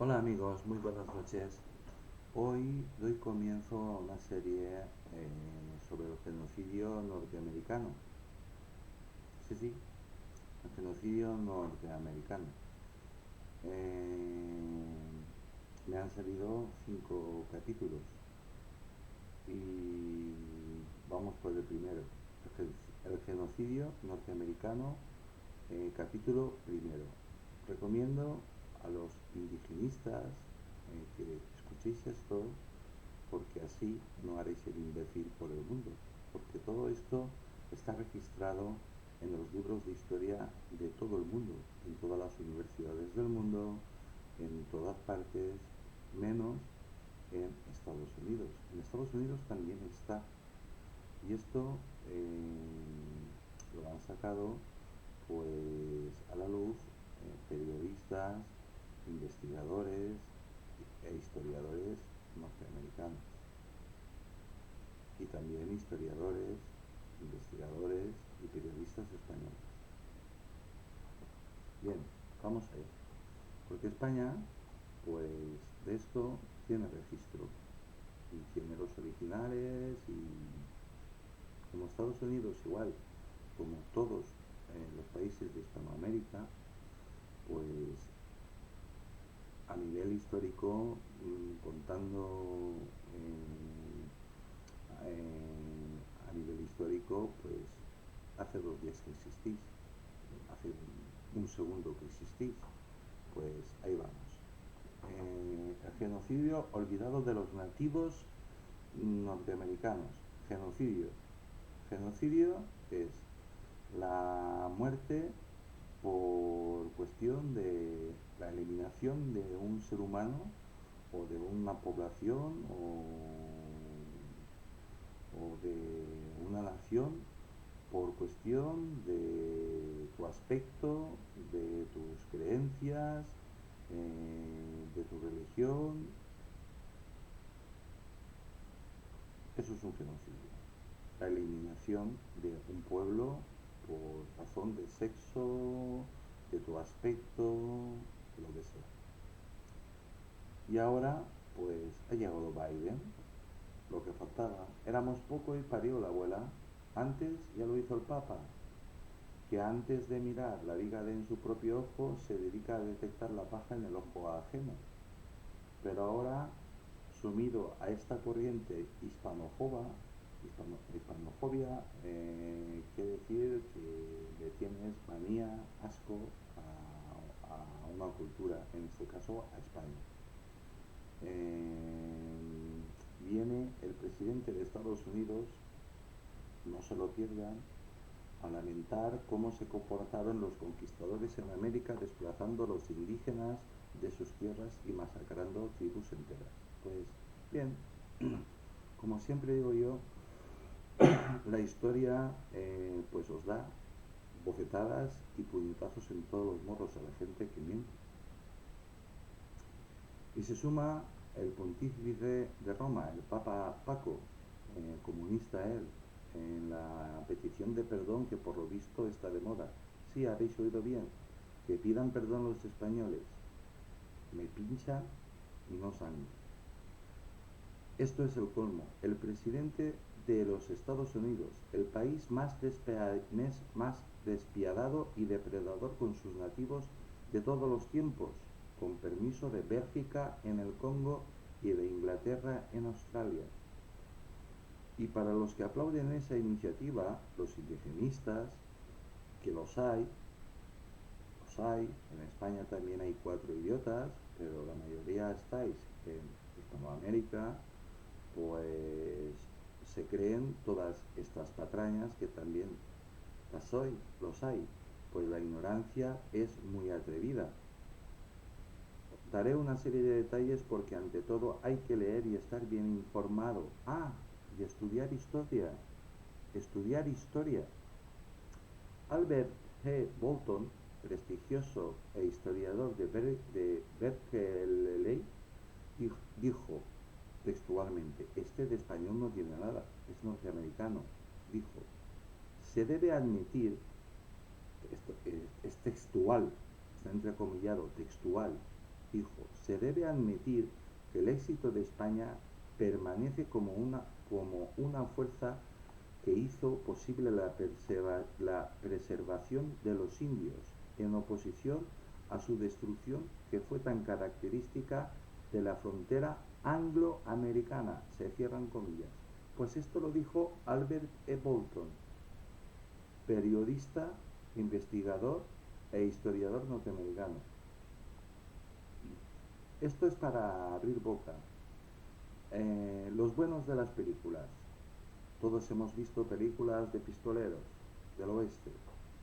Hola amigos, muy buenas noches. Hoy doy comienzo a una serie sobre el genocidio norteamericano. Sí, sí, el genocidio norteamericano. Eh, Me han salido 5 capítulos y vamos por el primero. El genocidio norteamericano, capítulo primero. Recomiendo a los indigenistas que escuchéis esto porque así no haréis el imbécil por el mundo, porque todo esto está registrado en los libros de historia de todo el mundo, en todas las universidades del mundo, en todas partes, menos en Estados Unidos. En Estados Unidos también está. Y esto lo han sacado pues a la luz periodistas, investigadores e historiadores norteamericanos y también historiadores, investigadores y periodistas españoles. Bien, vamos a ir. Porque España, pues de esto tiene registro y tiene los originales y como Estados Unidos igual, como todos los países de Hispanoamérica, pues a nivel histórico, contando a nivel histórico, pues hace 2 días que existís, hace un segundo que existís, pues ahí vamos. El genocidio olvidado de los nativos norteamericanos. Genocidio. Genocidio es la muerte por cuestión de la eliminación de un ser humano o de una población o de una nación por cuestión de tu aspecto, de tus creencias, de tu religión. Eso es un genocidio. La eliminación de un pueblo por razón de sexo, de tu aspecto, de lo que sea. Y ahora, pues ha llegado Biden, lo que faltaba. Éramos poco y parió la abuela. Antes ya lo hizo el Papa, que antes de mirar la viga en su propio ojo se dedica a detectar la paja en el ojo ajeno. Pero ahora, sumido a esta corriente hispanofobia, quiere decir que le tienes manía, asco a una cultura, en este caso a España. Eh, Viene el presidente de Estados Unidos, no se lo pierdan, a lamentar cómo se comportaron los conquistadores en América desplazando a los indígenas de sus tierras y masacrando tribus enteras. Pues bien, como siempre digo yo, la historia pues os da bofetadas y puñetazos en todos los morros a la gente que miente. Y se suma el pontífice de Roma, el Papa Paco, comunista él, en la petición de perdón que por lo visto está de moda. Sí, habéis oído bien, que pidan perdón los españoles. Me pincha y no sangre. Esto es el colmo. El presidente de los Estados Unidos, el país más despiadado y depredador con sus nativos de todos los tiempos, con permiso de Bélgica en el Congo y de Inglaterra en Australia. Y para los que aplauden esa iniciativa, los indigenistas, que los hay, en España también hay 4 idiotas, pero la mayoría estáis en Hispanoamérica, pues se creen todas estas patrañas que también los hay, pues la ignorancia es muy atrevida. Daré una serie de detalles porque ante todo hay que leer y estar bien informado. Ah, y estudiar historia. Estudiar historia. Albert G. Bolton, prestigioso e historiador de Berkeley, dijo textualmente, este de español no tiene nada, es norteamericano, dijo, se debe admitir, esto es textual, está entrecomillado, textual, dijo, se debe admitir que el éxito de España permanece como una fuerza que hizo posible la preservación de los indios, en oposición a su destrucción que fue tan característica de la frontera angloamericana, se cierran comillas. Pues esto lo dijo Albert E. Bolton, periodista, investigador e historiador norteamericano. Esto es para abrir boca. Los buenos de las películas. Todos hemos visto películas de pistoleros del oeste.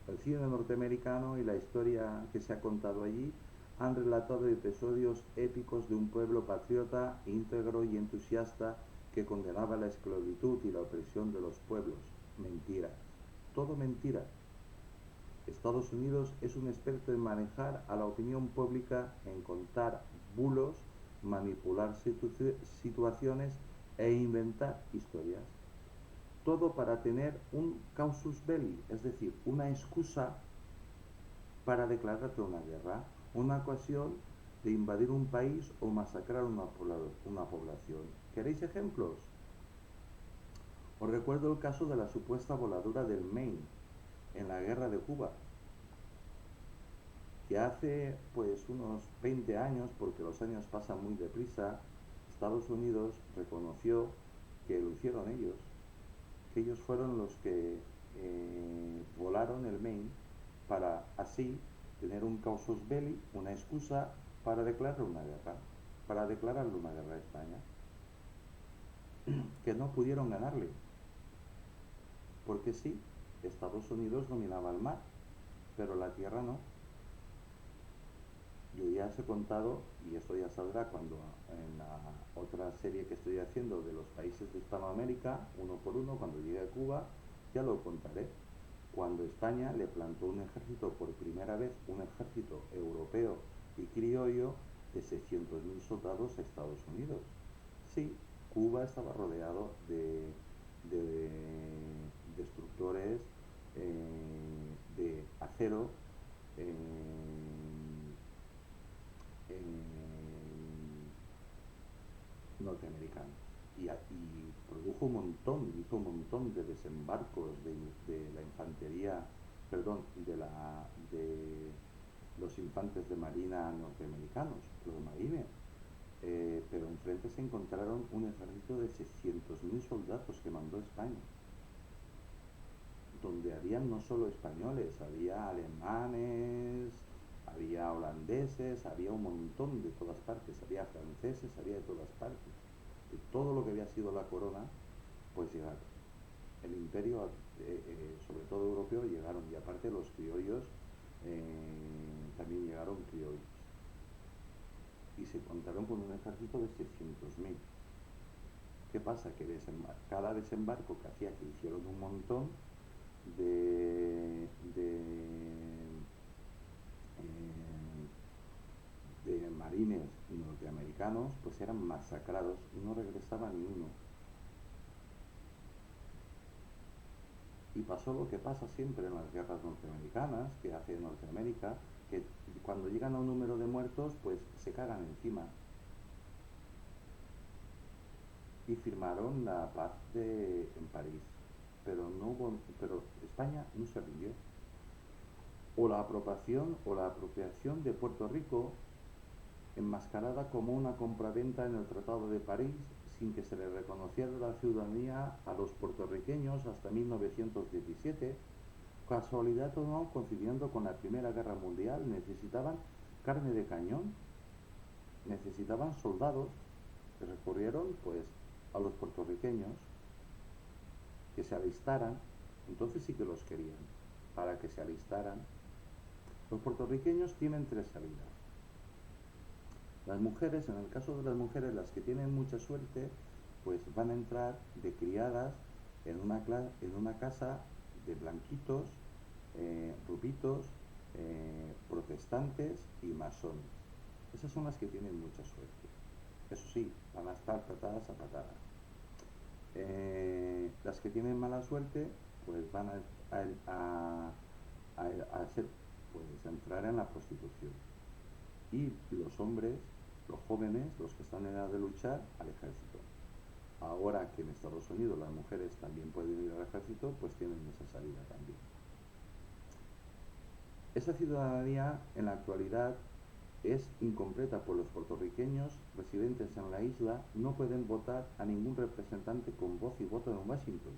El cine norteamericano y la historia que se ha contado allí han relatado episodios épicos de un pueblo patriota, íntegro y entusiasta que condenaba la esclavitud y la opresión de los pueblos. Mentiras. Todo mentira. Estados Unidos es un experto en manejar a la opinión pública, en contar bulos, manipular situaciones e inventar historias. Todo para tener un causus belli, es decir, una excusa para declararte una guerra, una ocasión de invadir un país o masacrar una población. ¿Queréis ejemplos? Os recuerdo el caso de la supuesta voladura del Maine en la guerra de Cuba, que hace pues unos 20 años, porque los años pasan muy deprisa, Estados Unidos reconoció que lo hicieron ellos, que ellos fueron los que volaron el Maine para así tener un causus belli, una excusa para declarar una guerra, a España, que no pudieron ganarle, porque sí, Estados Unidos dominaba el mar, pero la tierra no. Yo ya os he contado, y esto ya saldrá cuando en la otra serie que estoy haciendo de los países de Hispanoamérica, uno por uno, cuando llegue a Cuba, ya lo contaré. Cuando España le plantó un ejército por primera vez, un ejército europeo y criollo de 600.000 soldados a Estados Unidos. Sí, Cuba estaba rodeado de destructores de acero eh, norteamericanos y produjo un montón, hizo un montón de desembarcos de la infantería, perdón, de los infantes de marina norteamericanos, los marines, pero enfrente se encontraron un ejército de 600.000 soldados que mandó España, donde habían no solo españoles, había alemanes, había holandeses, había un montón de todas partes, había franceses, había de todas partes. De todo lo que había sido la corona, pues llegaron. El imperio, sobre todo europeo, llegaron, y aparte los criollos, también llegaron criollos. Y se contaron con un ejército de 600.000. ¿Qué pasa? Que cada desembarco que hacía, que hicieron un montón de, de, de marines norteamericanos, pues eran masacrados y no regresaba ni uno. Y pasó lo que pasa siempre en las guerras norteamericanas, que hace Norteamérica, que cuando llegan a un número de muertos, pues se cagan encima. Y firmaron la paz en París. Pero España no se rindió. O la apropiación de Puerto Rico, enmascarada como una compraventa en el Tratado de París, sin que se le reconociera la ciudadanía a los puertorriqueños hasta 1917. Casualidad o no, coincidiendo con la Primera Guerra Mundial, necesitaban carne de cañón, necesitaban soldados, que recurrieron pues a los puertorriqueños que se alistaran. Entonces sí que los querían, para que se alistaran. Los puertorriqueños tienen tres salidas. Las mujeres, en el caso de las mujeres, las que tienen mucha suerte, pues van a entrar de criadas en una casa de blanquitos, rubitos, protestantes y masones. Esas son las que tienen mucha suerte. Eso sí, van a estar tratadas a patadas. Las que tienen mala suerte, pues van a ser, pues, a entrar en la prostitución. y los hombres, los jóvenes, los que están en edad de luchar, al ejército. Ahora que en Estados Unidos las mujeres también pueden ir al ejército, pues tienen esa salida también. Esa ciudadanía en la actualidad es incompleta, pues los puertorriqueños residentes en la isla no pueden votar a ningún representante con voz y voto en Washington.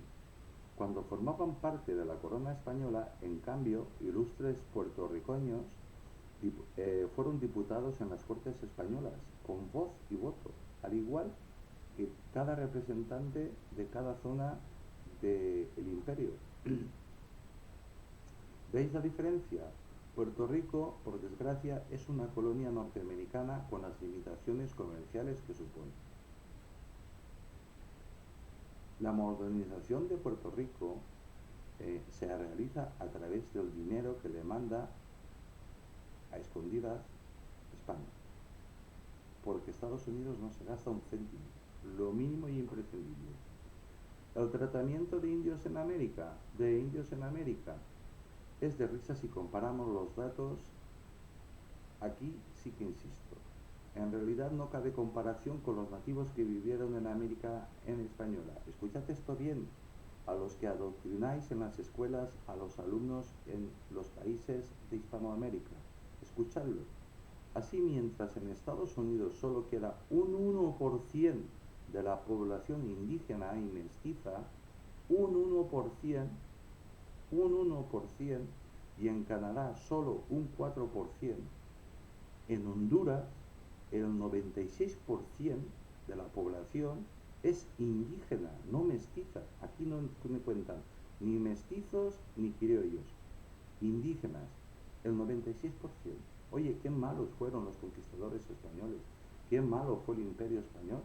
Cuando formaban parte de la corona española, en cambio, ilustres puertorriqueños fueron diputados en las Cortes españolas, con voz y voto, al igual que cada representante de cada zona del imperio. ¿Veis la diferencia? Puerto Rico, por desgracia, es una colonia norteamericana con las limitaciones comerciales que supone. La modernización de Puerto Rico se realiza a través del dinero que le manda a escondidas España, porque Estados Unidos no se gasta un céntimo, lo mínimo y imprescindible. El tratamiento de indios en América, es de risa si comparamos los datos. Aquí sí que insisto, en realidad no cabe comparación con los nativos que vivieron en América en española. Escuchad esto bien, a los que adoctrináis en las escuelas a los alumnos en los países de Hispanoamérica. Escuchadlo. Así, mientras en Estados Unidos solo queda un 1% de la población indígena y mestiza, un 1%, y en Canadá solo un 4%, en Honduras el 96% de la población es indígena, no mestiza. Aquí no me cuentan ni mestizos ni criollos, indígenas, el 96%. Oye, qué malos fueron los conquistadores españoles, qué malo fue el imperio español,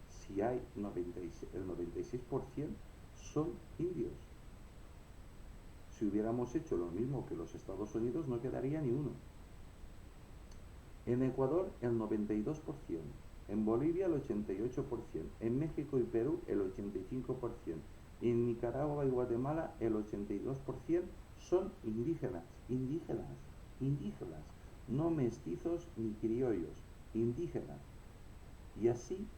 si hay el 96% son indios. Si hubiéramos hecho lo mismo que los Estados Unidos, no quedaría ni uno. En Ecuador el 92%, en Bolivia el 88%, en México y Perú el 85%, en Nicaragua y Guatemala el 82% son indígenas, no mestizos ni criollos, indígenas. Y así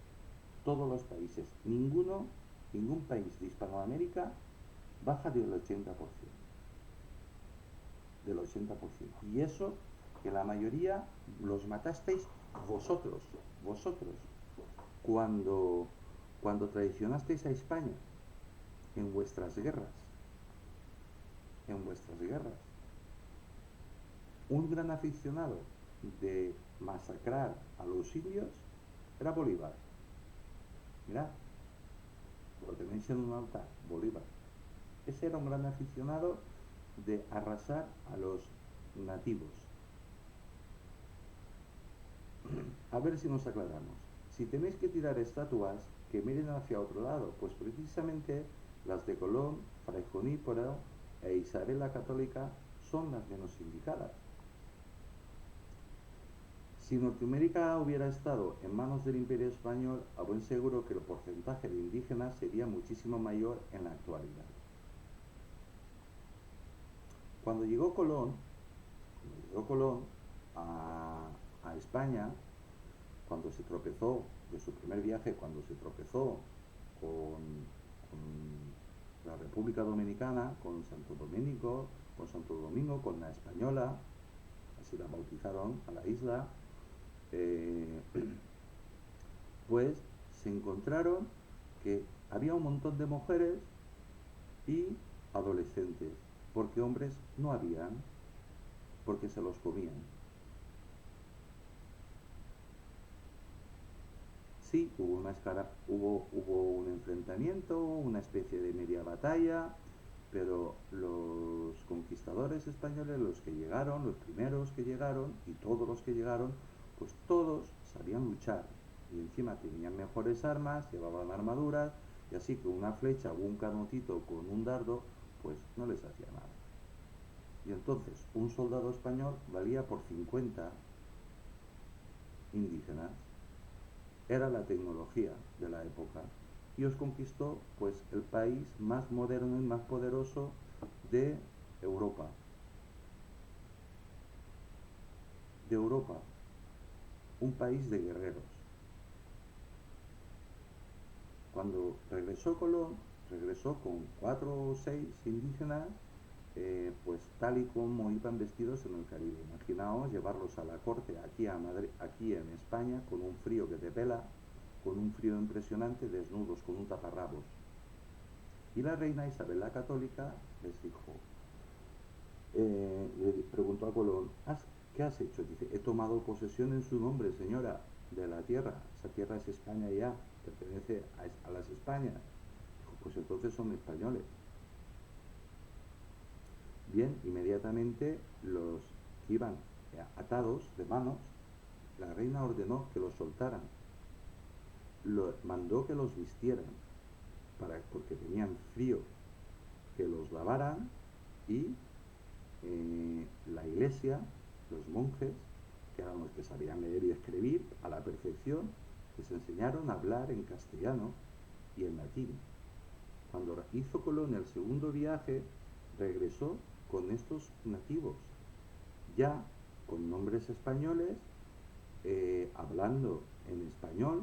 todos los países, ningún país de Hispanoamérica baja del 80%. Y eso que la mayoría los matasteis vosotros, cuando, cuando traicionasteis a España en vuestras guerras, Un gran aficionado de masacrar a los indios era Bolívar. Mirad, lo tenéis en un altar, Bolívar. Ese era un gran aficionado de arrasar a los nativos. A ver si nos aclaramos. Si tenéis que tirar estatuas, que miren hacia otro lado, pues precisamente las de Colón, Fray Junípero e Isabel la Católica son las menos indicadas. Si Norteamérica hubiera estado en manos del Imperio Español, a buen seguro que el porcentaje de indígenas sería muchísimo mayor en la actualidad. Cuando llegó Colón a España, cuando se tropezó, de su primer viaje, cuando se tropezó con la República Dominicana, con Santo Domingo, con la Española, así la bautizaron a la isla, pues se encontraron que había un montón de mujeres y adolescentes, porque hombres no habían, porque se los comían. Sí, hubo un enfrentamiento, una especie de media batalla, pero los conquistadores españoles, los que llegaron, los primeros que llegaron, y todos los que llegaron, pues todos sabían luchar, y encima tenían mejores armas, llevaban armaduras, y así que una flecha o un canotito con un dardo, pues no les hacía nada. Y entonces un soldado español valía por 50 indígenas. Era la tecnología de la época y os conquistó pues el país más moderno y más poderoso de Europa. un país de guerreros. Cuando regresó Colón, regresó con 4 o 6 indígenas, pues tal y como iban vestidos en el Caribe. Imaginaos llevarlos a la corte aquí a Madrid, aquí en España, con un frío que te pela, con un frío impresionante, desnudos, con un taparrabos. Y la reina Isabel la Católica les dijo, le preguntó a Colón, ¿qué has hecho? Dice, he tomado posesión en su nombre, señora, de la tierra. Esa tierra es España ya, pertenece a las Españas. Dijo, pues entonces son españoles. Bien, inmediatamente los que iban atados de manos, la reina ordenó que los soltaran. Mandó que los vistieran, porque tenían frío, que los lavaran y la iglesia, los monjes, que eran los que sabían leer y escribir a la perfección, les enseñaron a hablar en castellano y en latín. Cuando hizo Colón el segundo viaje, regresó con estos nativos, ya con nombres españoles, hablando en español,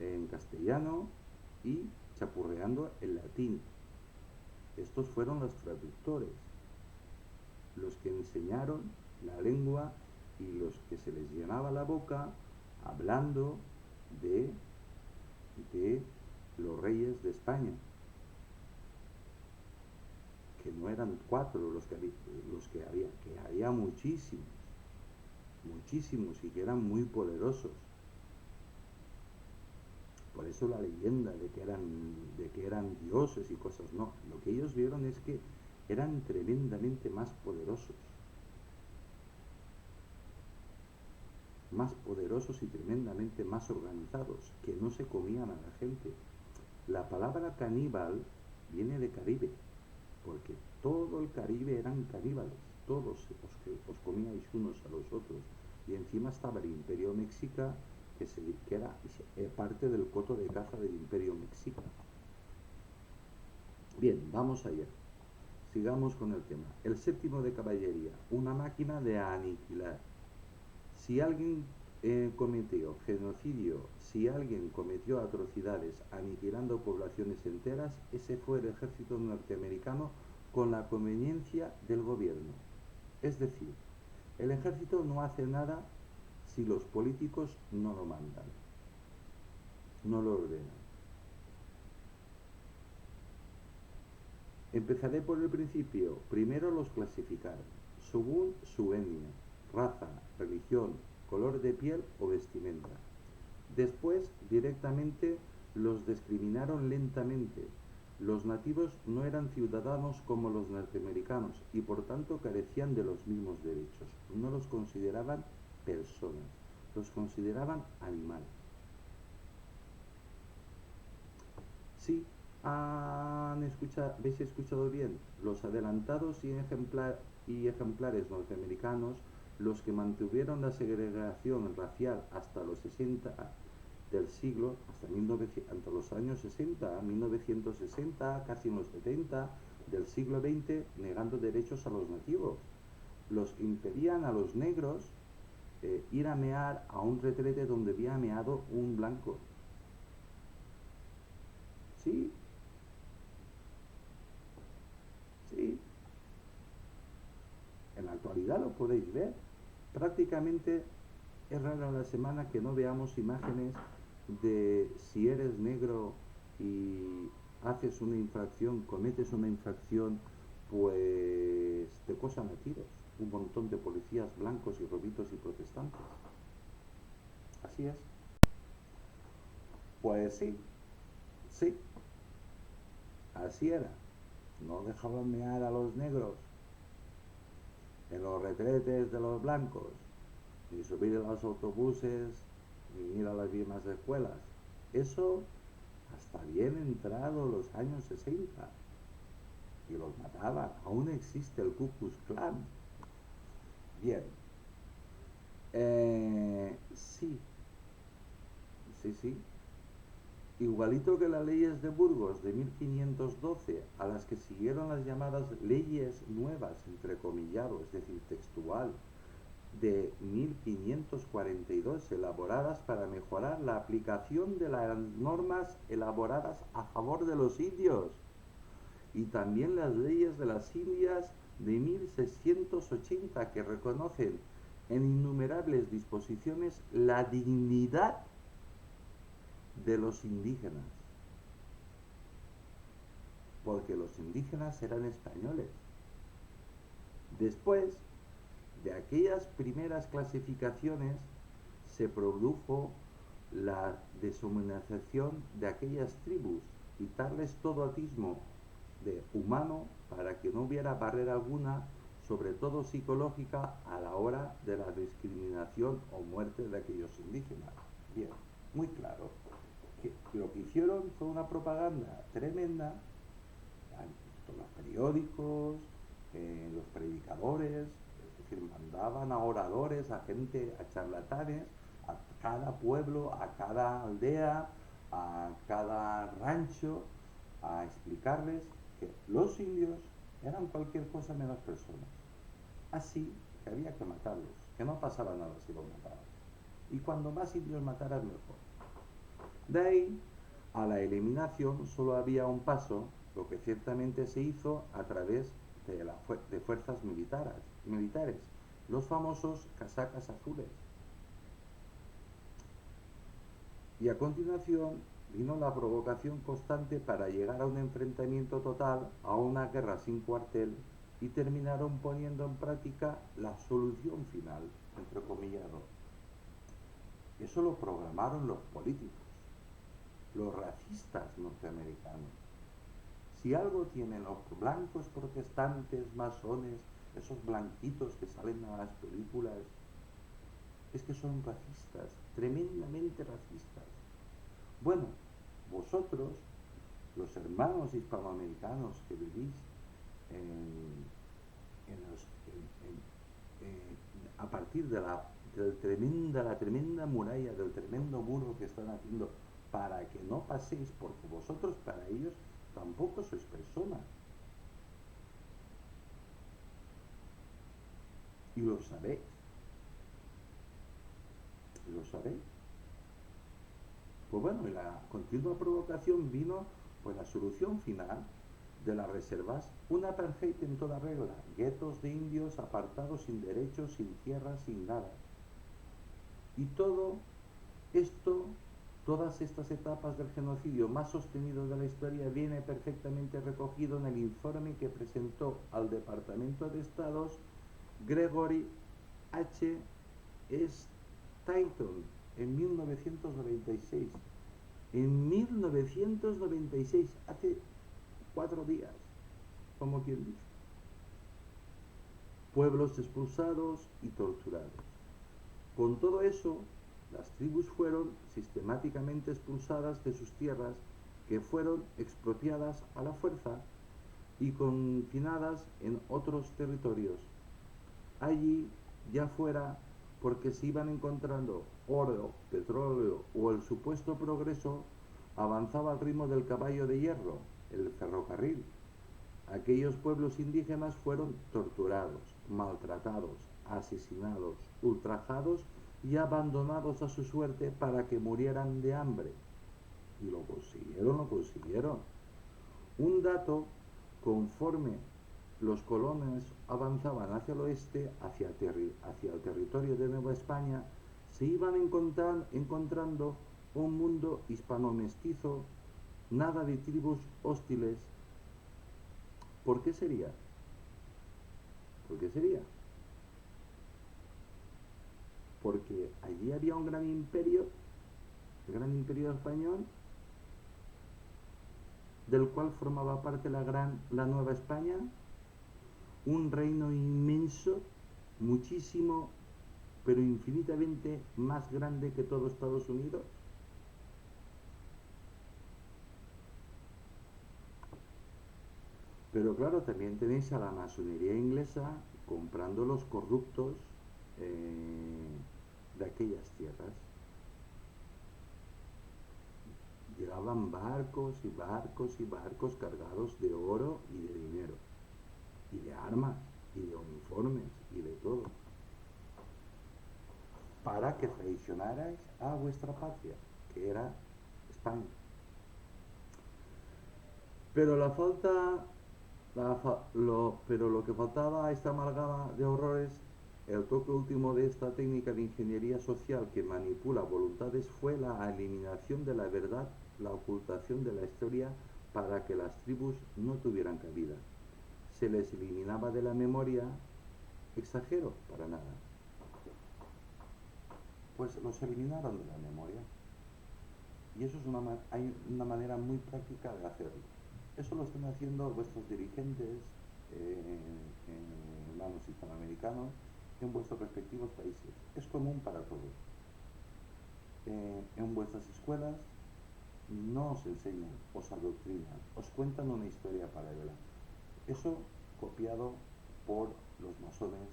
en castellano y chapurreando en latín. Estos fueron los traductores, los que enseñaron la lengua y los que se les llenaba la boca hablando de los reyes de España, que no eran 4 los que había muchísimos, muchísimos, y que eran muy poderosos. Por eso la leyenda de que eran dioses y cosas, no. Lo que ellos vieron es que eran tremendamente más poderosos y tremendamente más organizados, que no se comían a la gente. La palabra caníbal viene de Caribe, porque todo el Caribe eran caníbales, todos os comíais unos a los otros. Y encima estaba el Imperio Mexica, que era parte del coto de caza del Imperio Mexica. Bien, vamos allá. Sigamos con el tema. El séptimo de caballería, una máquina de aniquilar. Si alguien cometió genocidio, si alguien cometió atrocidades aniquilando poblaciones enteras, ese fue el ejército norteamericano con la conveniencia del gobierno. Es decir, el ejército no hace nada si los políticos no lo mandan, no lo ordenan. Empezaré por el principio. Primero los clasificaron, según su etnia, raza, religión, color de piel o vestimenta. Después, directamente, los discriminaron lentamente. Los nativos no eran ciudadanos como los norteamericanos y por tanto carecían de los mismos derechos. No los consideraban personas, los consideraban animales. Sí, ¿habéis escuchado bien? Los adelantados y ejemplares norteamericanos, los que mantuvieron la segregación racial hasta los 60 del siglo, hasta los años 60, 1960, casi en los 70 del siglo XX, negando derechos a los nativos. Los que impedían a los negros ir a mear a un retrete donde había meado un blanco. Sí, sí. En la actualidad lo podéis ver. Prácticamente es rara la semana que no veamos imágenes de si eres negro y haces una infracción, cometes una infracción, pues te cosan a tiros. Un montón de policías blancos y robitos y protestantes. Así es. Pues sí, sí, así era. No dejaban mear a los negros en los retretes de los blancos, ni subir a los autobuses, ni ir a las mismas escuelas. Eso hasta bien entrado los años 60. Y los mataban. Aún existe el Ku Klux Klan. Bien. Sí, sí, sí. Igualito que las leyes de Burgos de 1512, a las que siguieron las llamadas leyes nuevas, entrecomillado, es decir, textual, de 1542 elaboradas para mejorar la aplicación de las normas elaboradas a favor de los indios, y también las leyes de las Indias de 1680 que reconocen en innumerables disposiciones la dignidad de los indígenas, porque los indígenas eran españoles. Después de aquellas primeras clasificaciones se produjo la deshumanización de aquellas tribus, quitarles todo atismo de humano para que no hubiera barrera alguna, sobre todo psicológica, a la hora de la discriminación o muerte de aquellos indígenas. Bien, muy claro. Que lo que hicieron fue una propaganda tremenda, todos los periódicos, los predicadores, es decir, mandaban a oradores, a gente, a charlatanes, a cada pueblo, a cada aldea, a cada rancho, a explicarles que los indios eran cualquier cosa menos personas. Así que había que matarlos, que no pasaba nada si los mataban. Y cuando más indios mataras, mejor. De ahí a la eliminación solo había un paso, lo que ciertamente se hizo a través de fuerzas militares, los famosos casacas azules. Y a continuación vino la provocación constante para llegar a un enfrentamiento total, a una guerra sin cuartel, y terminaron poniendo en práctica la solución final, entrecomillado. Eso lo programaron los políticos, los racistas norteamericanos. Si algo tienen los blancos protestantes, masones, esos blanquitos que salen a las películas, es que son racistas, tremendamente racistas. Bueno, vosotros, los hermanos hispanoamericanos que vivís a partir de la tremenda muralla, del tremendo muro que están haciendo para que no paséis, porque vosotros para ellos tampoco sois personas. Y lo sabéis. Y lo sabéis. Pues bueno, y la continua provocación vino, pues la solución final de las reservas, un apartheid en toda regla, guetos de indios apartados sin derechos, sin tierras, sin nada. Y todo esto, todas estas etapas del genocidio más sostenido de la historia viene perfectamente recogido en el informe que presentó al Departamento de Estados Gregory H. Stanton en 1996. En 1996, hace 4 días, como quien dice. Pueblos expulsados y torturados. Con todo eso, las tribus fueron sistemáticamente expulsadas de sus tierras, que fueron expropiadas a la fuerza y confinadas en otros territorios. Allí, ya fuera porque se iban encontrando oro, petróleo o el supuesto progreso, avanzaba al ritmo del caballo de hierro, el ferrocarril. Aquellos pueblos indígenas fueron torturados, maltratados, asesinados, ultrajados y abandonados a su suerte para que murieran de hambre. Y lo consiguieron. Un dato, conforme los colonos avanzaban hacia el oeste, hacia el territorio de Nueva España, se iban encontrando un mundo hispano-mestizo, nada de tribus hostiles. ¿Por qué sería? ¿Por qué sería? Porque allí había un gran imperio, el gran imperio español, del cual formaba parte la Nueva España, un reino inmenso, muchísimo, pero infinitamente más grande que todo Estados Unidos. Pero claro, también tenéis a la masonería inglesa comprando los corruptos de aquellas tierras. Llegaban barcos y barcos y barcos cargados de oro y de dinero, y de armas, y de uniformes, y de todo. para que traicionarais a vuestra patria, que era España. Pero pero lo que faltaba a esta amalgama de horrores, el toque último de esta técnica de ingeniería social que manipula voluntades fue la eliminación de la verdad, la ocultación de la historia para que las tribus no tuvieran cabida. Se les eliminaba de la memoria, exagero, para nada. Pues los eliminaron de la memoria. Y eso es hay una manera muy práctica de hacerlo. Eso lo están haciendo vuestros dirigentes, hermanos hispanoamericanos, en vuestros respectivos países. Es común para todos. En vuestras escuelas no os enseñan, os adoctrinan, os cuentan una historia paralela. Eso copiado por los masones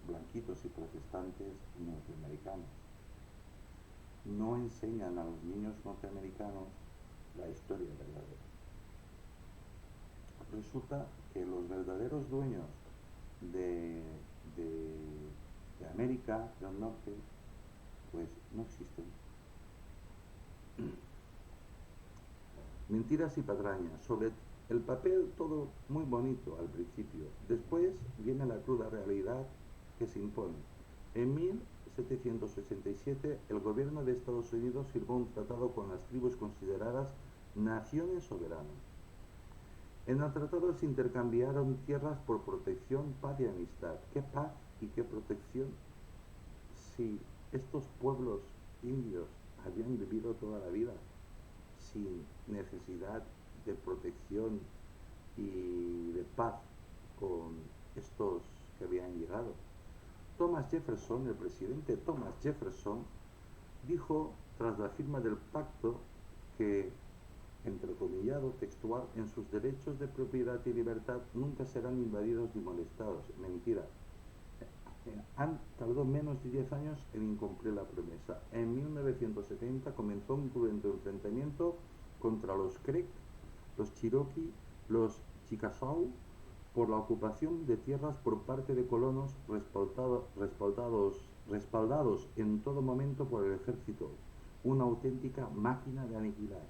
blanquitos y protestantes norteamericanos. No enseñan a los niños norteamericanos la historia verdadera. Resulta que los verdaderos dueños de, de, de América del Norte pues no existen. Mentiras y patrañas. Sobre el papel todo muy bonito al principio. Después viene la cruda realidad que se impone. En 1787 el gobierno de Estados Unidos firmó un tratado con las tribus consideradas naciones soberanas. En el tratado se intercambiaron tierras por protección, paz y amistad. ¿Qué paz y qué protección? Si estos pueblos indios habían vivido toda la vida sin necesidad de protección y de paz con estos que habían llegado. Thomas Jefferson, el presidente Thomas Jefferson, dijo tras la firma del pacto que, entrecomillado textual, en sus derechos de propiedad y libertad nunca serán invadidos ni molestados. Mentira. Tardó menos de 10 años en incumplir la promesa. En 1970 comenzó un cruento enfrentamiento contra los Creek, los Cherokee, los Chickasaw, por la ocupación de tierras por parte de colonos respaldados en todo momento por el ejército, una auténtica máquina de aniquilar.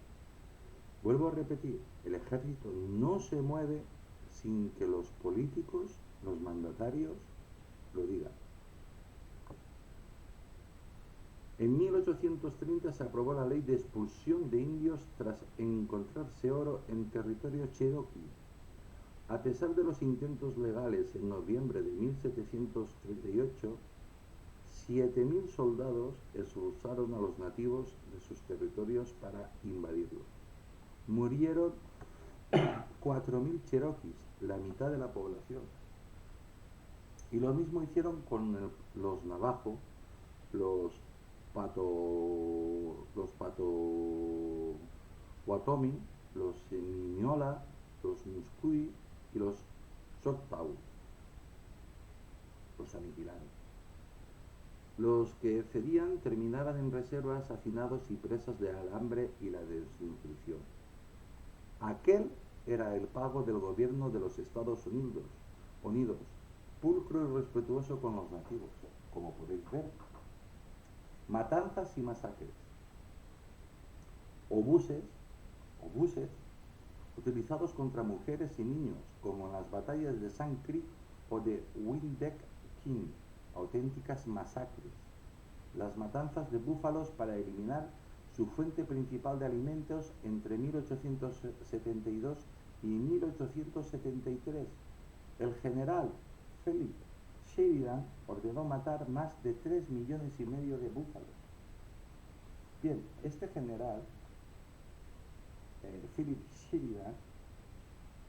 Vuelvo a repetir, el ejército no se mueve sin que los políticos, los mandatarios, lo digan. En 1830 se aprobó la ley de expulsión de indios tras encontrarse oro en territorio cherokee. A pesar de los intentos legales, en noviembre de 1738, 7.000 soldados expulsaron a los nativos de sus territorios para invadirlos. Murieron 4.000 cherokees, la mitad de la población. Y lo mismo hicieron con los navajo, los Potawatomi, los Seminyola, los Muscui y los Choctaw. Los aniquilaron. Los que cedían terminaban en reservas, hacinados y presas de alambre y la desnutrición. Aquel era el pago del gobierno de los Estados Unidos, pulcro y respetuoso con los nativos, como podéis ver. Matanzas y masacres. Obuses, utilizados contra mujeres y niños, como en las batallas de Sand Creek o de Windeck King, auténticas masacres. Las matanzas de búfalos para eliminar su fuente principal de alimentos entre 1872 y 1873. El general Philip Sheridan ordenó matar más de 3,5 millones de búfalos. Bien, este general, Philip Sheridan,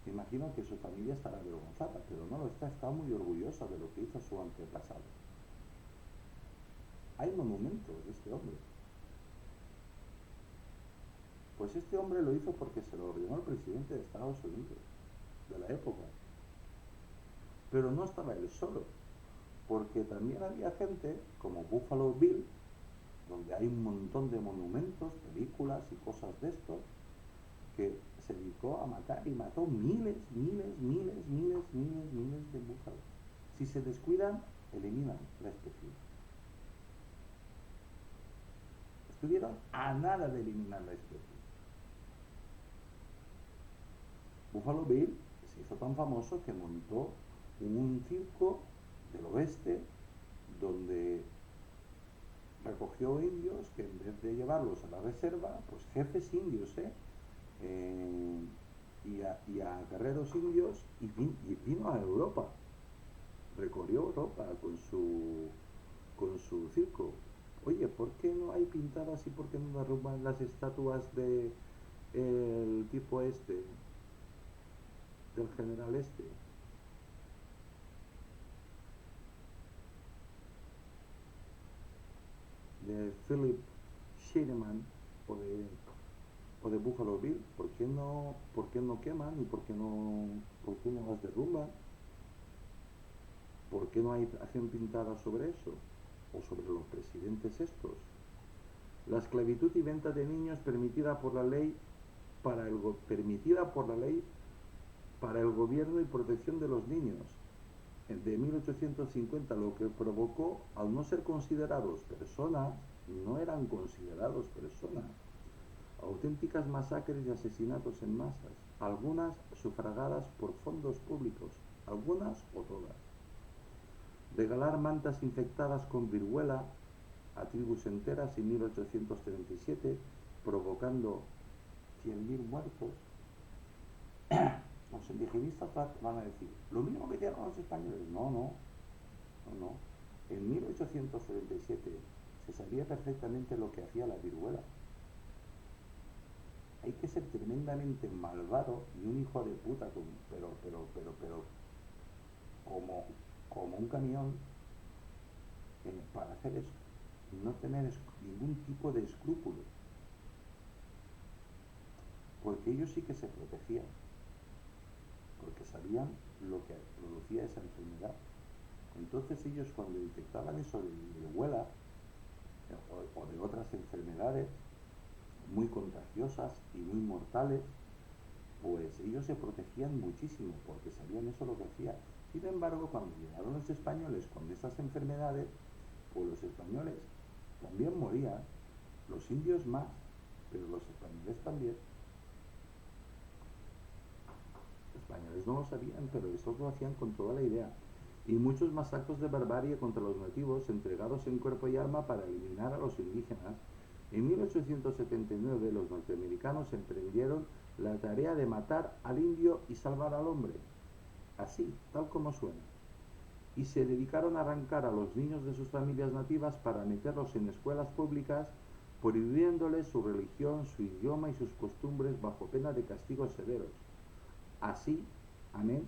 me imagino que su familia estará avergonzada, pero no lo está muy orgullosa de lo que hizo su antepasado. Hay monumentos de este hombre. Pues este hombre lo hizo porque se lo ordenó el presidente de Estados Unidos, de la época. Pero no estaba él solo, porque también había gente como Buffalo Bill, donde hay un montón de monumentos, películas y cosas de esto, que se dedicó a matar y mató miles de búfalos. Si se descuidan, eliminan la especie. Estuvieron a nada de eliminar la especie. Buffalo Bill se hizo tan famoso que montó un circo del oeste donde recogió indios que en vez de llevarlos a la reserva, pues jefes indios, y a guerreros indios, y vino a Europa, recorrió Europa con su circo. Oye, ¿por qué no hay pintadas y por qué no derrumban las estatuas de el tipo este, del general este? De Philip Sherman o de Buffalo Bill. ¿Por qué no queman y por qué no las derrumban? ¿Por qué no hacen pintadas sobre eso? O sobre los presidentes estos. La esclavitud y venta de niños permitida por la ley para el gobierno y protección de los niños de 1850, lo que provocó, al no ser considerados personas, no eran considerados personas, auténticas masacres y asesinatos en masas, algunas sufragadas por fondos públicos, algunas o todas. Regalar mantas infectadas con viruela a tribus enteras en 1837, provocando 100.000 muertos. Los indigenistas van a decir, lo mismo que hicieron los españoles. No, no, no, no. En 1837 se sabía perfectamente lo que hacía la viruela. Hay que ser tremendamente malvado y un hijo de puta, pero como un camión, para hacer eso. No tener ningún tipo de escrúpulo. Porque ellos sí que se protegían. Porque sabían lo que producía esa enfermedad. Entonces ellos, cuando detectaban eso de viruela o de otras enfermedades muy contagiosas y muy mortales, pues ellos se protegían muchísimo porque sabían eso lo que hacía. Sin embargo, cuando llegaron los españoles con esas enfermedades, pues los españoles también morían, los indios más, pero los españoles también. Los españoles no lo sabían, pero estos lo hacían con toda la idea. Y muchos más actos de barbarie contra los nativos, entregados en cuerpo y alma para eliminar a los indígenas. En 1879 los norteamericanos emprendieron la tarea de matar al indio y salvar al hombre, así, tal como suena, y se dedicaron a arrancar a los niños de sus familias nativas para meterlos en escuelas públicas, prohibiéndoles su religión, su idioma y sus costumbres bajo pena de castigos severos. Así, amén,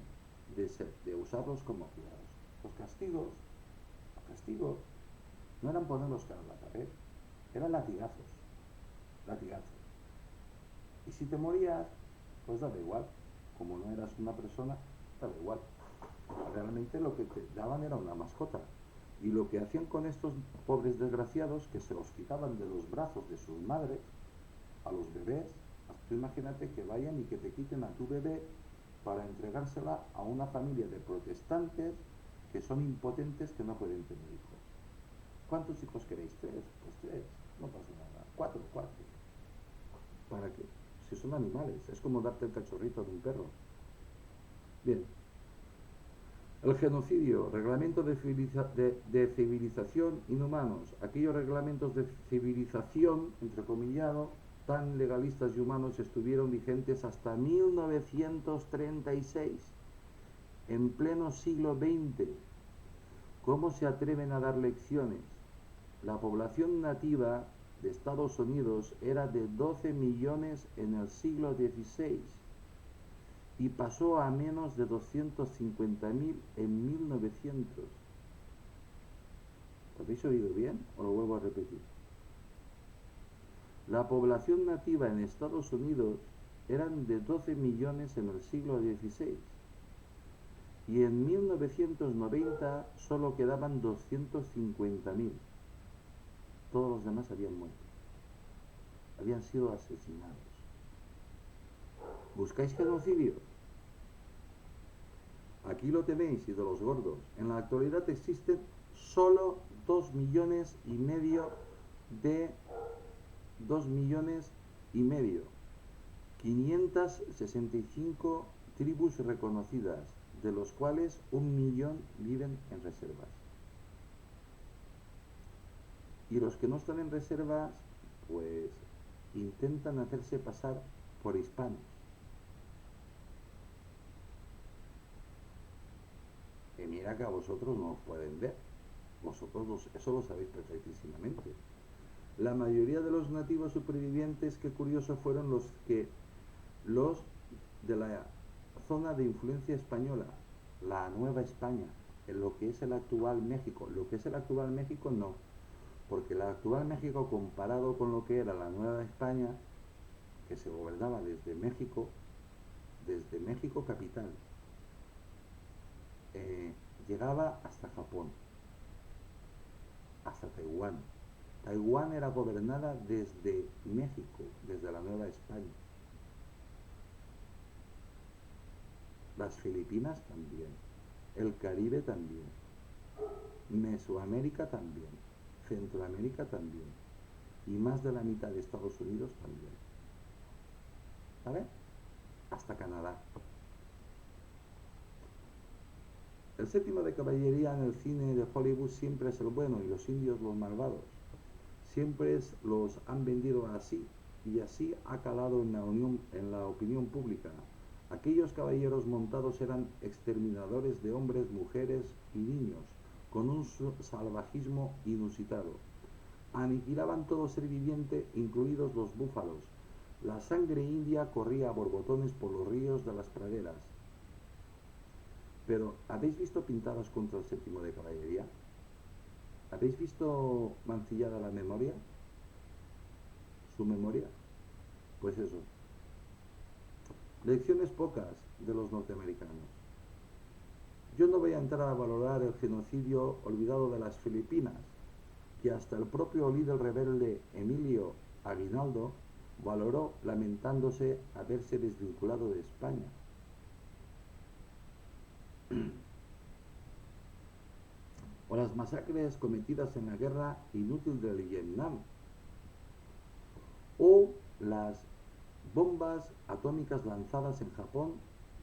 de usarlos como criados. Los castigos no eran ponerlos cara a la pared, eran latigazos, latigazos. Y si te morías, pues daba igual, como no eras una persona, daba igual. Realmente lo que te daban era una mascota. Y lo que hacían con estos pobres desgraciados, que se los quitaban de los brazos de sus madres, a los bebés, tú imagínate que vayan y que te quiten a tu bebé para entregársela a una familia de protestantes que son impotentes, que no pueden tener hijos. ¿Cuántos hijos queréis? 3, pues 3, no pasa nada. 4, 4. ¿Para qué? Si son animales, es como darte el cachorrito de un perro. Bien. El genocidio, reglamento de civilización inhumanos. Aquellos reglamentos de civilización, entrecomillado, tan legalistas y humanos, estuvieron vigentes hasta 1936, en pleno siglo XX. ¿Cómo se atreven a dar lecciones? La población nativa de Estados Unidos era de 12 millones en el siglo XVI y pasó a menos de 250.000 en 1900. ¿Lo habéis oído bien o lo vuelvo a repetir? La población nativa en Estados Unidos eran de 12 millones en el siglo XVI y en 1990 solo quedaban 250.000. Todos los demás habían muerto, habían sido asesinados. ¿Buscáis genocidio? Aquí lo tenéis, y de los gordos. En la actualidad existen solo 2,5 millones de 2,5 millones, 565 tribus reconocidas, de los cuales 1 millón viven en reservas. Y los que no están en reservas, pues intentan hacerse pasar por hispanos. Y mira que a vosotros no os pueden ver. Vosotros eso lo sabéis perfectísimamente. La mayoría de los nativos supervivientes, qué curioso, fueron los de la zona de influencia española, la Nueva España, en lo que es el actual México. Lo que es el actual México no, porque el actual México, comparado con lo que era la Nueva España, que se gobernaba desde México capital, llegaba hasta Japón, hasta Taiwán. Taiwán era gobernada desde México, desde la Nueva España. Las Filipinas también, el Caribe también, Mesoamérica también, Centroamérica también, y más de la mitad de Estados Unidos también. ¿Vale? Hasta Canadá. El séptimo de caballería en el cine de Hollywood siempre es el bueno y los indios los malvados. Siempre los han vendido así, y así ha calado en la opinión pública. Aquellos caballeros montados eran exterminadores de hombres, mujeres y niños, con un salvajismo inusitado. Aniquilaban todo ser viviente, incluidos los búfalos. La sangre india corría a borbotones por los ríos de las praderas. Pero, ¿habéis visto pintadas contra el séptimo de caballería? ¿Habéis visto mancillada la memoria? ¿Su memoria? Pues eso. Lecciones pocas de los norteamericanos. Yo no voy a entrar a valorar el genocidio olvidado de las Filipinas, que hasta el propio líder rebelde Emilio Aguinaldo valoró, lamentándose haberse desvinculado de España. O las masacres cometidas en la guerra inútil del Vietnam, o las bombas atómicas lanzadas en Japón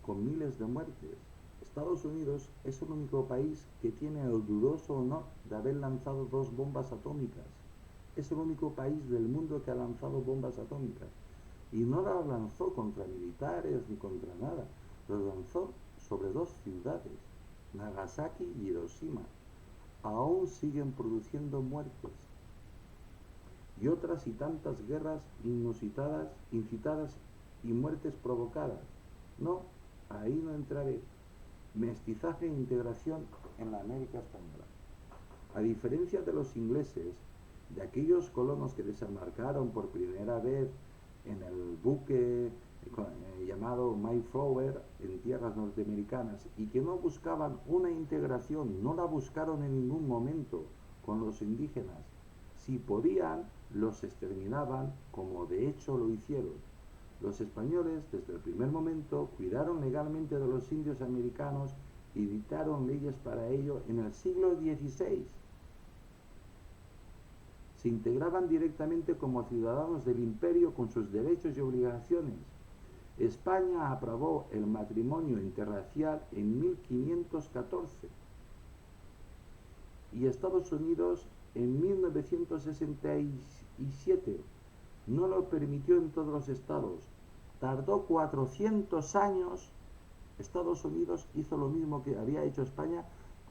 con miles de muertes. Estados Unidos es el único país que tiene el dudoso honor de haber lanzado 2 bombas atómicas. Es el único país del mundo que ha lanzado bombas atómicas. Y no las lanzó contra militares ni contra nada. Las lanzó sobre 2 ciudades, Nagasaki y Hiroshima. Aún siguen produciendo muertes. Y otras y tantas guerras inusitadas, incitadas y muertes provocadas. No, ahí no entraré. Mestizaje e integración en la América española. A diferencia de los ingleses, de aquellos colonos que desembarcaron por primera vez en el buque llamado Mayflower en tierras norteamericanas y que no buscaban una integración, no la buscaron en ningún momento con los indígenas. Si podían, los exterminaban, como de hecho lo hicieron. Los españoles, desde el primer momento, cuidaron legalmente de los indios americanos y dictaron leyes para ello en el siglo XVI. Se integraban directamente como ciudadanos del imperio con sus derechos y obligaciones. España aprobó el matrimonio interracial en 1514 y Estados Unidos en 1967. No lo permitió en todos los estados. Tardó 400 años. Estados Unidos hizo lo mismo que había hecho España,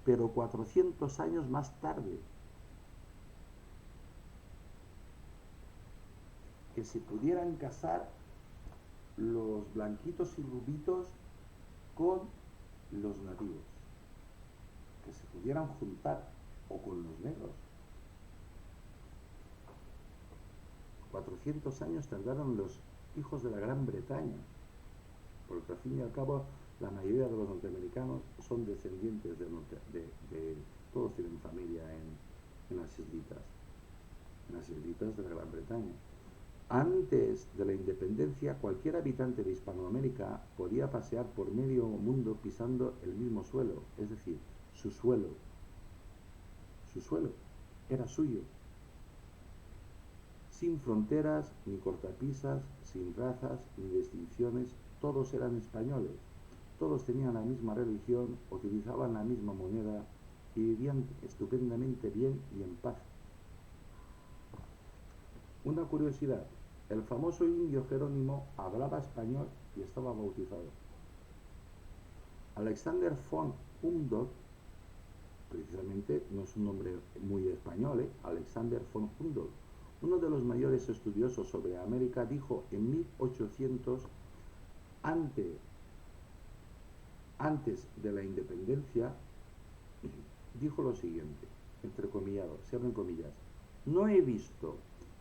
pero 400 años más tarde. Que se pudieran casar los blanquitos y rubitos con los nativos. Que se pudieran juntar, o con los negros. 400 años tardaron los hijos de la Gran Bretaña, porque al fin y al cabo la mayoría de los norteamericanos son descendientes todos tienen familia en las islitas de la Gran Bretaña. Antes de la independencia, cualquier habitante de Hispanoamérica podía pasear por medio mundo pisando el mismo suelo, es decir, su suelo. Su suelo era suyo. sin fronteras ni cortapisas, sin razas ni distinciones, todos eran españoles, todos tenían la misma religión, utilizaban la misma moneda y vivían estupendamente bien y en paz. Una curiosidad, el famoso indio Jerónimo hablaba español y estaba bautizado. Alexander von Humboldt, precisamente no es un nombre muy español, Alexander von Humboldt, uno de los mayores estudiosos sobre América, dijo en 1800, antes de la independencia, dijo lo siguiente, entrecomillado, se abren comillas: no he visto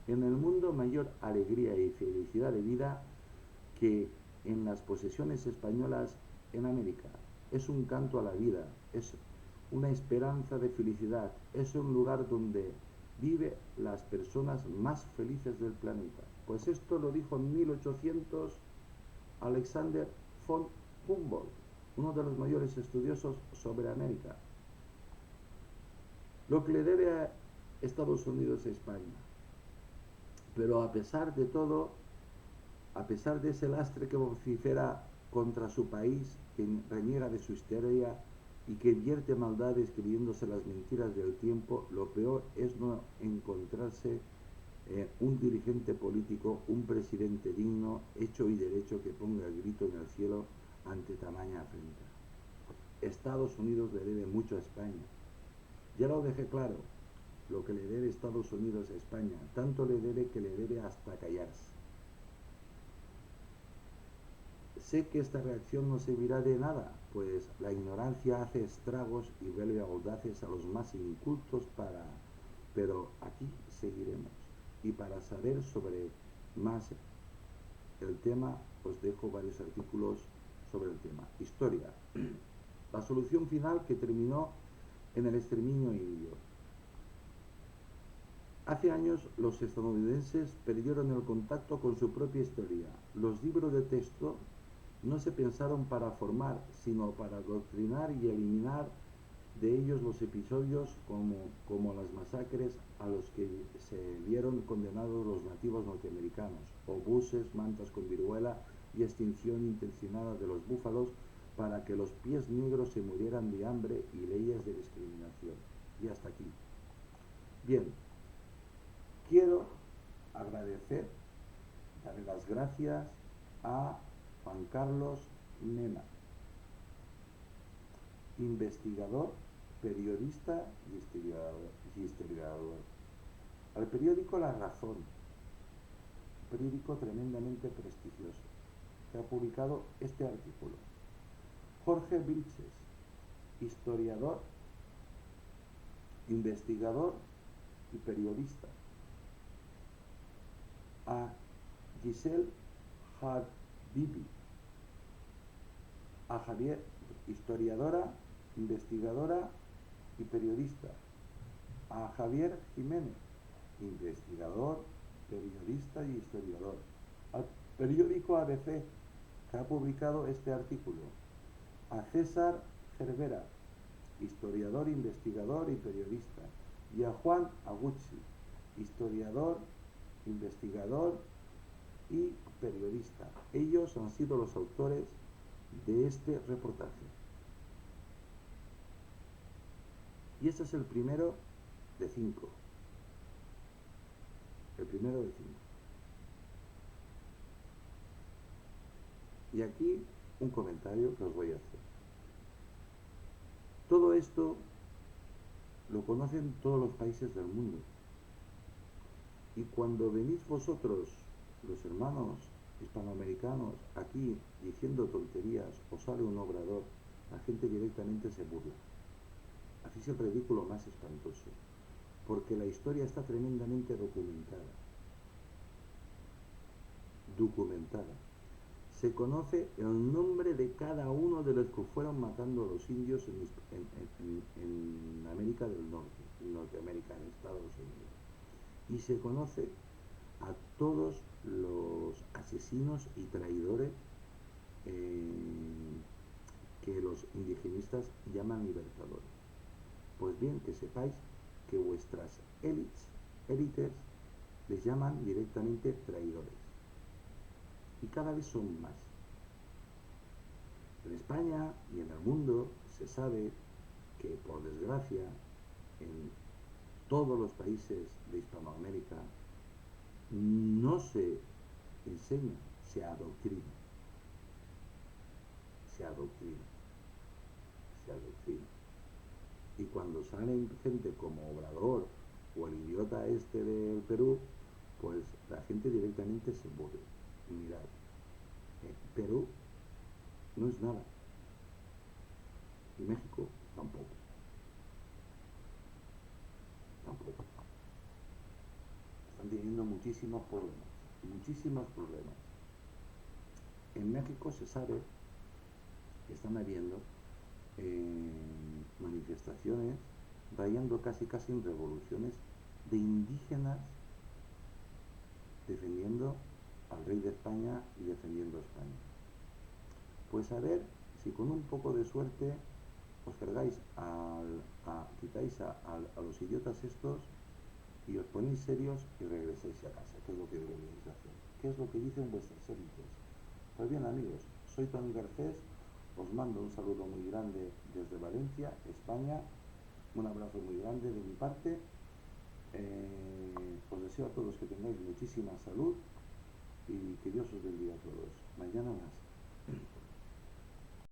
en el mundo mayor alegría y felicidad de vida que en las posesiones españolas en América. Es un canto a la vida, es una esperanza de felicidad, es un lugar donde vive las personas más felices del planeta. Pues esto lo dijo en 1800 Alexander von Humboldt, uno de los mayores estudiosos sobre América. Lo que le debe a Estados Unidos a España. Pero a pesar de todo, a pesar de ese lastre que vocifera contra su país, que reniega de su historia y que vierte maldades creyéndose las mentiras del tiempo, lo peor es no encontrarse un dirigente político, un presidente digno, hecho y derecho, que ponga el grito en el cielo ante tamaña afrenta. Estados Unidos le debe mucho a España. Ya lo dejé claro, lo que le debe Estados Unidos a España, tanto le debe que le debe hasta callarse. Sé que esta reacción no servirá de nada, pues la ignorancia hace estragos y vuelve audaces a los más incultos pero aquí seguiremos. Y para saber sobre más el tema, os dejo varios artículos sobre el tema. Historia. La solución final que terminó en el exterminio indio. Hace años los estadounidenses perdieron el contacto con su propia historia. Los libros de texto no se pensaron para formar, sino para adoctrinar y eliminar de ellos los episodios como las masacres a los que se vieron condenados los nativos norteamericanos, obuses, mantas con viruela y extinción intencionada de los búfalos, para que los pies negros se murieran de hambre y leyes de discriminación. Y hasta aquí. Bien, quiero agradecer, darle las gracias a Juan Carlos Mena, investigador, periodista y historiador. Al periódico La Razón, un periódico tremendamente prestigioso, que ha publicado este artículo. Jorge Vilches, historiador, investigador y periodista. A Giselle Hadbibi, a Javier, historiadora, investigadora y periodista. A Javier Jiménez, investigador, periodista y historiador. Al periódico ABC, que ha publicado este artículo. A César Cervera, historiador, investigador y periodista. Y a Juan Aguchi, historiador, investigador y periodista. Ellos han sido los autores de este reportaje. Y este es el primero de 5. El primero de 5. Y aquí un comentario que os voy a hacer. Todo esto lo conocen todos los países del mundo. Y cuando venís vosotros, los hermanos hispanoamericanos, aquí diciendo tonterías, os sale un obrador, la gente directamente se burla. Hacéis el ridículo más espantoso, porque la historia está tremendamente documentada. Se conoce el nombre de cada uno de los que fueron matando a los indios en América del Norte, en Norteamérica, en Estados Unidos. Y se conoce a todos los asesinos y traidores que los indigenistas llaman libertadores. Pues bien, que sepáis que vuestras élites les llaman directamente traidores. Y cada vez son más. En España y en el mundo se sabe que, por desgracia, en todos los países de Hispanoamérica no se enseña, se adoctrina, se adoctrina, se adoctrina. Y cuando salen gente como Obrador o el idiota este del Perú, pues la gente directamente se mueve. Y mirad, Perú no es nada. Y México tampoco. Tampoco. Están teniendo muchísimos problemas. Muchísimos problemas. En México se sabe que están habiendo manifestaciones rayando casi en revoluciones de indígenas defendiendo al rey de España y defendiendo a España. Pues a ver si con un poco de suerte os cargáis quitáis a los idiotas estos y os ponéis serios y regresáis a casa, que es lo que deberíais hacer, que es lo que dicen vuestras élites. Pues bien, amigos, soy Tony Garcés, os mando un saludo muy grande desde Valencia, España, un abrazo muy grande de mi parte. Os deseo a todos que tengáis muchísima salud y que Dios os bendiga a todos. Mañana más.